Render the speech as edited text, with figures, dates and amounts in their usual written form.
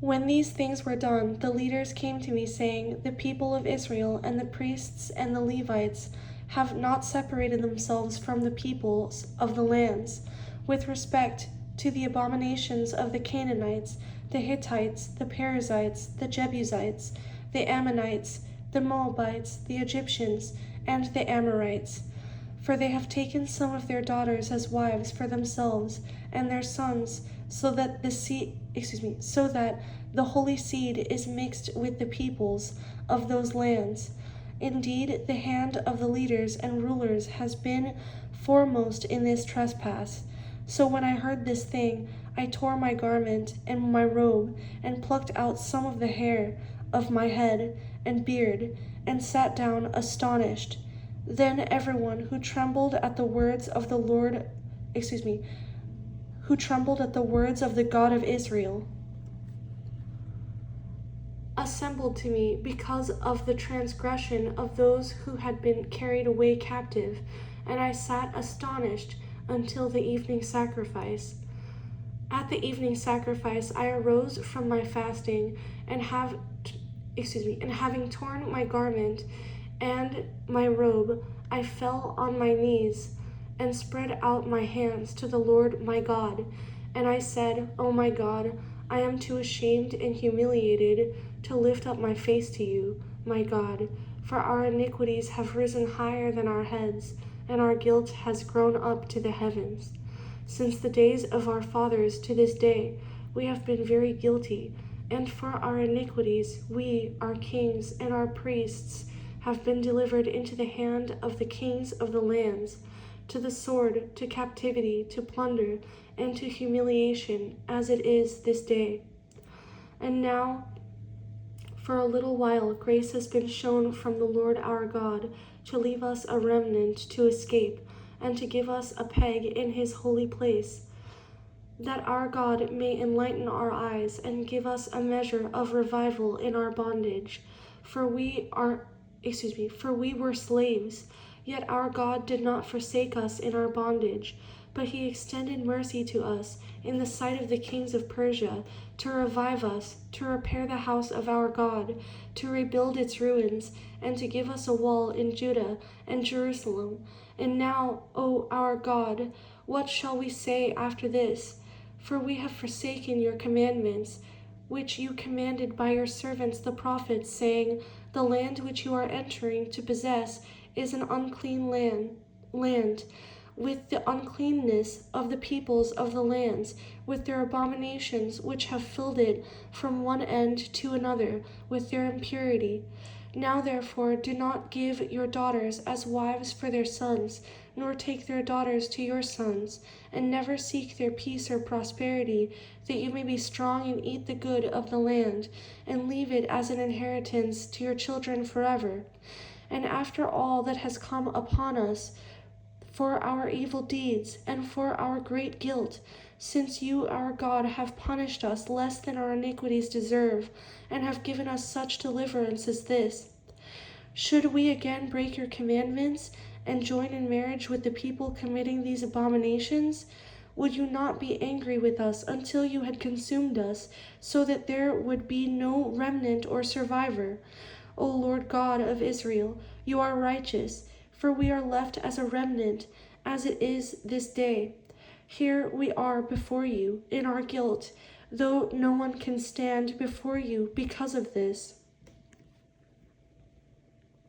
When these things were done, the leaders came to me, saying, The people of Israel and the priests and the Levites have not separated themselves from the peoples of the lands, with respect to the abominations of the Canaanites, the Hittites, the Perizzites, the Jebusites, the Ammonites, the Moabites, the Egyptians, and the Amorites. For they have taken some of their daughters as wives for themselves and their sons, so that the holy seed is mixed with the peoples of those lands. Indeed, the hand of the leaders and rulers has been foremost in this trespass. So when I heard this thing, I tore my garment and my robe, and plucked out some of the hair of my head and beard, and sat down astonished. Then everyone who trembled at the words of the God of Israel, assembled to me because of the transgression of those who had been carried away captive, and I sat astonished until the evening sacrifice. At the evening sacrifice I arose from my fasting, and having torn my garment and my robe, I fell on my knees and spread out my hands to the Lord my God. And I said, O my God, I am too ashamed and humiliated to lift up my face to you, my God, for our iniquities have risen higher than our heads, and our guilt has grown up to the heavens. Since the days of our fathers to this day, we have been very guilty, and for our iniquities we, our kings, and our priests have been delivered into the hand of the kings of the lands, to the sword, to captivity, to plunder, and to humiliation, as it is this day. And now, for a little while, grace has been shown from the Lord our God to leave us a remnant to escape, and to give us a peg in his holy place, that our God may enlighten our eyes and give us a measure of revival in our bondage. For we were slaves, yet our God did not forsake us in our bondage, but he extended mercy to us in the sight of the kings of Persia, to revive us, to repair the house of our God, to rebuild its ruins, and to give us a wall in Judah and Jerusalem. And now, O our God, what shall we say after this? For we have forsaken your commandments, which you commanded by your servants the prophets, saying, The land which you are entering to possess is an unclean land, with the uncleanness of the peoples of the lands, with their abominations which have filled it from one end to another, with their impurity. Now therefore do not give your daughters as wives for their sons, nor take their daughters to your sons, and never seek their peace or prosperity, that you may be strong and eat the good of the land, and leave it as an inheritance to your children forever. And after all that has come upon us, for our evil deeds and for our great guilt, since you, our God, have punished us less than our iniquities deserve, and have given us such deliverance as this, should we again break your commandments and join in marriage with the people committing these abominations? Would you not be angry with us until you had consumed us, so that there would be no remnant or survivor? O Lord God of Israel, you are righteous, for we are left as a remnant, as it is this day. Here we are before you in our guilt, though no one can stand before you because of this.